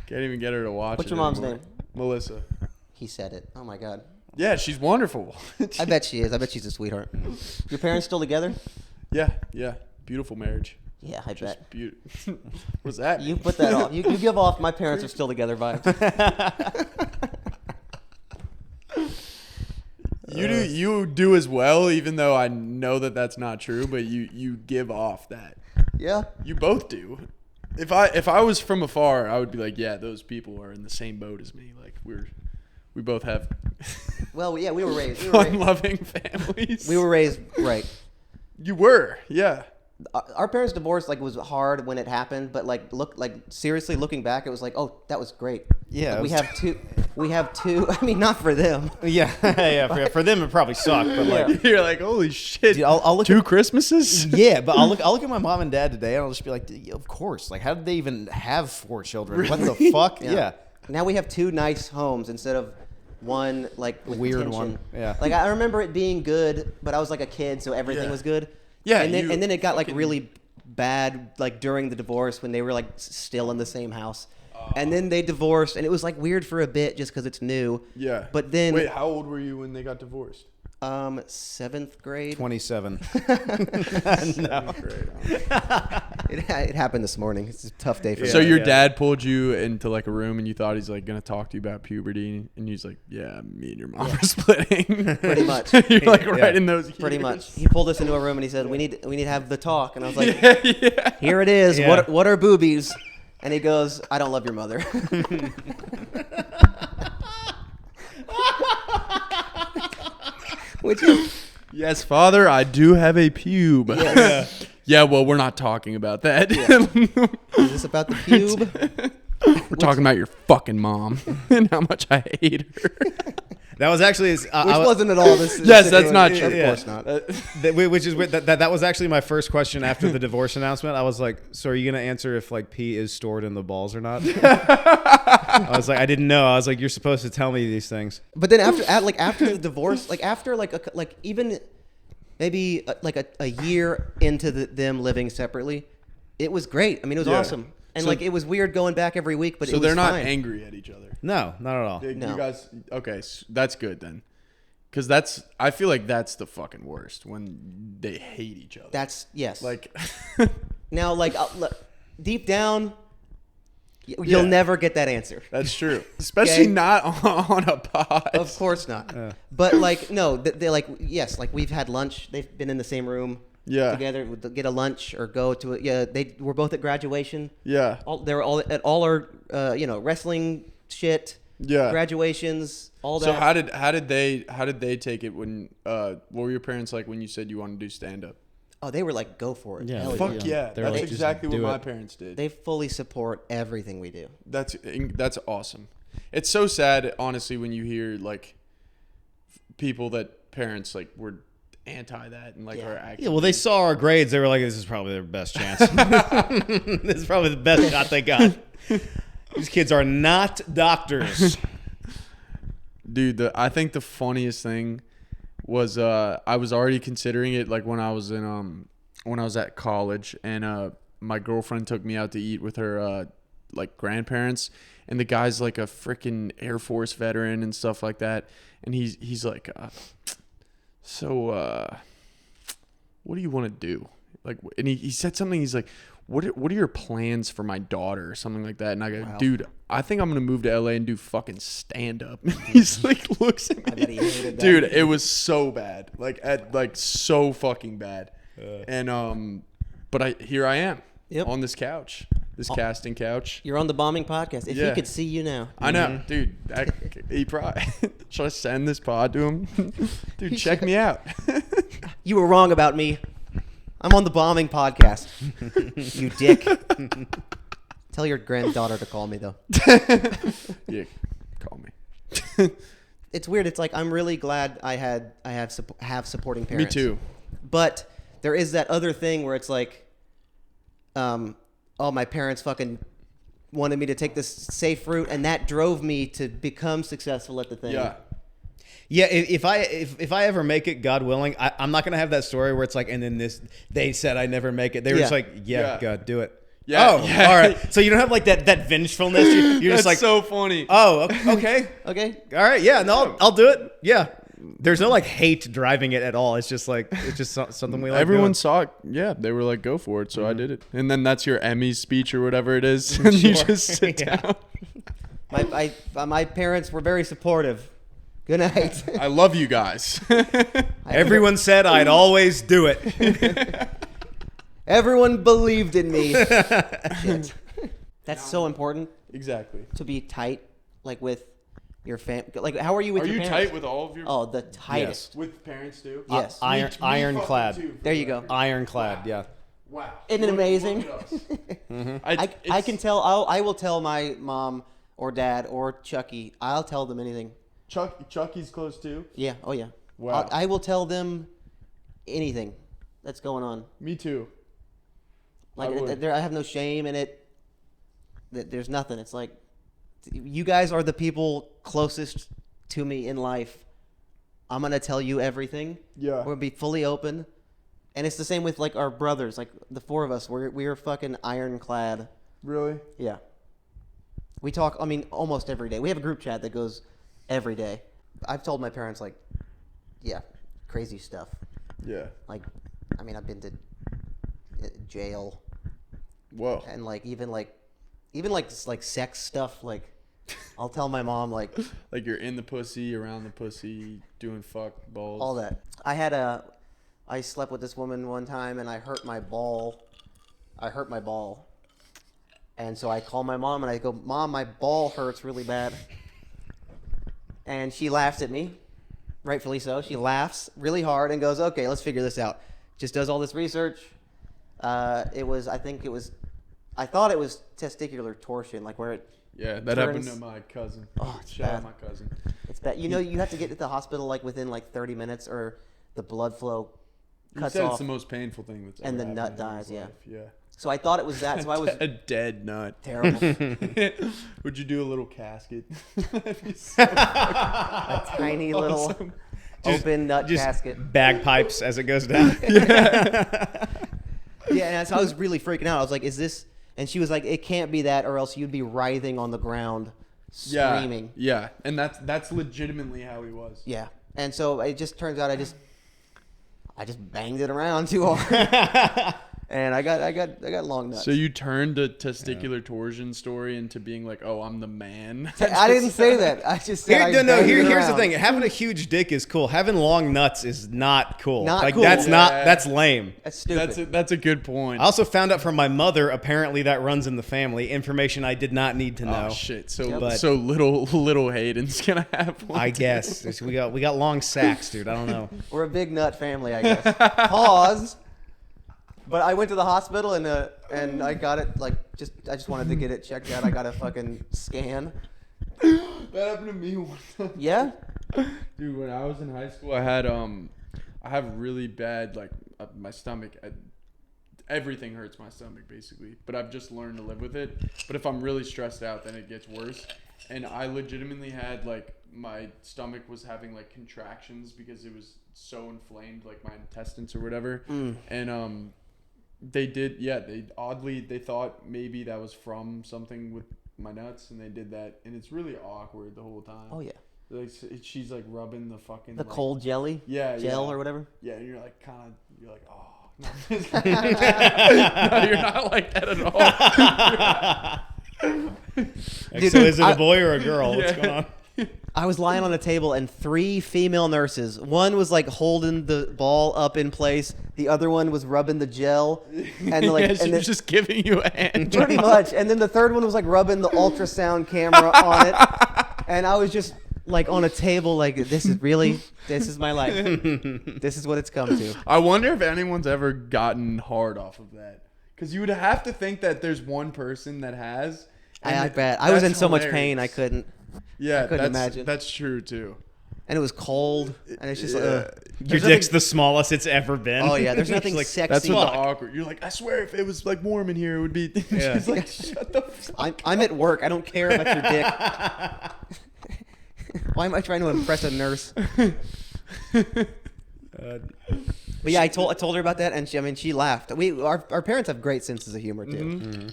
Can't even get her to watch What's it your mom's anymore. name? Melissa. He said it. Oh my god. Yeah, she's wonderful. I bet she is. I bet she's a sweetheart. Your parents still together? Yeah. Beautiful marriage. Yeah, I bet. What's that? You put that off. You give off my parents are still together vibes. You do as well, even though I know that that's not true. But you give off that. Yeah. You both do. If I was from afar, I would be like, yeah, those people are in the same boat as me. Like we both have Well, yeah, we were raised. fun-loving families. We were raised right. You were, yeah. Our parents' divorce was hard when it happened, but seriously looking back, it was like, oh, that was great. Yeah, Like, we have two. I mean, not for them. Yeah, yeah. For them, it probably sucked, but like, You're like, holy shit! Dude, I'll look two at- Christmases. yeah. But I'll look at my mom and dad today, and I'll just be like, of course. Like, how did they even have 4 children? What the fuck? Yeah. Now we have 2 nice homes instead of one with Weird tension. one. Yeah. Like I remember it being good, but I was like a kid, so everything Yeah. was good. Yeah, And then it got fucking- really bad during the divorce when they were still in the same house. And then they divorced, and it was weird for a bit just because it's new. Yeah. But then Wait, how old were you when they got divorced? 7th grade. 27. No. It happened this morning. It's a tough day for me. So your yeah. dad pulled you into a room and you thought he's gonna talk to you about puberty and he's like, yeah, me and your mom are splitting. Pretty much. You're right in those years. Pretty much. He pulled us into a room and he said, "We need to have the talk." And I was like, Yeah. "Here it is. Yeah. What are boobies?" And he goes, "I don't love your mother." Which is Yes, father, I do have a pube. Yes. Yeah, well, we're not talking about that. is this about the pube? We're talking about your fucking mom and how much I hate her. That was actually. Which wasn't at all this. Yes, that's not true. Of Yeah. course not. Which is weird. That was actually my first question after the divorce announcement. I was like, so are you gonna answer if pee is stored in the balls or not? I was like, I didn't know. I was like, you're supposed to tell me these things. But then after the divorce, even maybe a year into them living separately, it was great. I mean, it was Yeah. awesome. And So- it was weird going back every week, but So it was they're not fine. angry at each other. No, not at all. No. You guys, okay, that's good then. Because I feel like that's the fucking worst when they hate each other. That's yes. like, Now, deep down, Yeah. you'll never get that answer. that's true. Especially Okay. not on a pod. Of course not. But no, they yes, we've had lunch. They've been in the same room Yeah. together. Get a lunch or go to it. Yeah, they were both at graduation. Yeah. They were all at all our wrestling shit. Yeah. Graduations, all that. So how did they take it when what were your parents like when you said you wanted to do stand up? Oh, they were like, go for it. Yeah, Hell Fuck yeah. They're That's like, just exactly what do my it. parents did. They fully support everything we do. That's awesome. It's so sad, honestly, when you hear people that parents were anti that and Yeah. are actually. Yeah, well, they saw our grades. They were like, this is probably their best chance. This is probably the best shot they got. These kids are not doctors. Dude, I think the funniest thing was I was already considering it when I was at college and my girlfriend took me out to eat with her grandparents and the guy's a freaking Air Force veteran and stuff like that and he's like so what do you want to do and he said something he's like what are your plans for my daughter or something like that and I go Wow. dude I think I'm gonna move to LA and do fucking stand up. He's looks at me. I bet he hated that. Dude, it was so bad. So fucking bad. And but here I am. Yep. On this couch. This casting couch. You're on the Bombing Podcast. If Yeah. he could see you now. I know, dude. He probably should I send this pod to him? Dude, check me out. You were wrong about me. I'm on the Bombing Podcast. You dick. Tell your granddaughter to call me, though. Yeah, call me. It's weird. It's I'm really glad I have supporting parents. Me too. But there is that other thing where it's oh, my parents fucking wanted me to take this safe route, and that drove me to become successful at the thing. Yeah. Yeah, if I ever make it, God willing, I'm not gonna have that story where it's and then they said I never make it. They were just Yeah. like, yeah, Yeah. God, do it. Yeah. Oh, all right. So you don't have like that vengefulness. You're just That's like, so funny. oh, okay, Okay. all right, yeah, no, I'll do it. Yeah, there's no like hate driving it at all. It's just like something we like. Everyone doing. saw it. Yeah, they were like, "Go for it." So I did it, and then that's your Emmy speech or whatever it is, and you Sure. just sit Yeah. down. My parents were very supportive. Good night. I love you guys. Everyone said I'd always do it. Everyone believed in me. Shit. That's so important Exactly. to be tight, like with your fam. Like, how are you with Are your you parents? tight with all of your? Oh, the tightest. With parents too? Yes. Ironclad. There you go. Ironclad. Yeah. Wow. Isn't it amazing? I I can tell. I will tell my mom or dad or Chucky. I'll tell them anything. Chucky's close too. Yeah. Oh yeah. Wow. I will tell them anything that's going on. Me too. Like I would. I have no shame in it. There's nothing. It's like you guys are the people closest to me in life. I'm gonna tell you everything. Yeah. We'll be fully open, and it's the same with like our brothers. Like the four of us, we're fucking ironclad. Really? Yeah. We talk. I mean, almost every day. We have a group chat that goes every day. I've told my parents like, yeah, crazy stuff. Yeah. Like, I mean, I've been to jail. Whoa. And like even like sex stuff, like I'll tell my mom like Like you're in the pussy, around the pussy, doing fuck balls. all that. I slept with this woman one time and I hurt my ball. And so I call my mom and I go, "Mom, my ball hurts really bad." And she laughs at me, rightfully so. She laughs really hard and goes, "Okay, let's figure this out." Just does all this research. I thought it was testicular torsion, like where it Yeah, that happened turns- to my cousin. Oh, it's Shout bad. out my cousin. It's bad. You know, you have to get to the hospital like within like 30 minutes, or the blood flow He cuts said off. it's the most painful thing that's And ever the nut happened in his dies, yeah. life. Yeah. So I thought it was that. So I was A dead nut. terrible. Would you do a little casket? A tiny little open nut Just casket. bagpipes as it goes down. Yeah, and so I was really freaking out. I was like, "Is this?" And she was like, "It can't be that, or else you'd be writhing on the ground, screaming." Yeah, and that's legitimately how he was. Yeah. And so it just turns out I just banged it around too hard. And I got long nuts. So you turned the testicular torsion story into being like, "Oh, I'm the man." I didn't say that. I just said I banged it Here's the around. thing. Having a huge dick is cool. Having long nuts is not cool. Not like cool. that's lame. That's stupid. That's a good point. I also found out from my mother. Apparently, that runs in the family. Information I did not need to know. Oh shit! So But- so little Hayden's gonna have one. I guess we got long sacks, dude. I don't know. We're a big nut family, I guess. Pause. But I went to the hospital and I got it I just wanted to get it checked out. I got a fucking scan. That happened to me one time. Yeah. Dude, when I was in high school, I have really bad my stomach. Everything hurts my stomach basically, but I've just learned to live with it. But if I'm really stressed out, then it gets worse. And I legitimately had my stomach was having contractions because it was so inflamed, like my intestines or whatever. And they thought maybe that was from something with my nuts, and they did that, and it's really awkward the whole time. Oh yeah. Like she's rubbing the fucking Cold jelly. gel Gel or whatever. Yeah, and you're oh no. No, you're not like that at all. Dude, So is it a boy or a girl? What's Yeah. going on? I was lying on a table and 3 female nurses. One was holding the ball up in place. The other one was rubbing the gel, and Yeah, and she's then, just giving you a hand. pretty much. And then the third one was rubbing the ultrasound camera on it, and I was just on a table this is my life. This is what it's come to. I wonder if anyone's ever gotten hard off of that, because you would have to think that there's one person that has. I bet. I was in that's so much hilarious. pain I couldn't. Yeah, couldn't that's imagine. That's true too. And it was cold, and it's just Yeah. Your dick's the smallest it's ever been. Oh yeah, there's nothing It's sexy. That's what Fuck. the awkward. You're like, I swear, if it was warm in here, it would be. Yeah. She's like, shut the fuck. I'm at work. I don't care about your dick. Why am I trying to impress a nurse? But yeah, I told her about that, and she laughed. Our parents have great senses of humor too.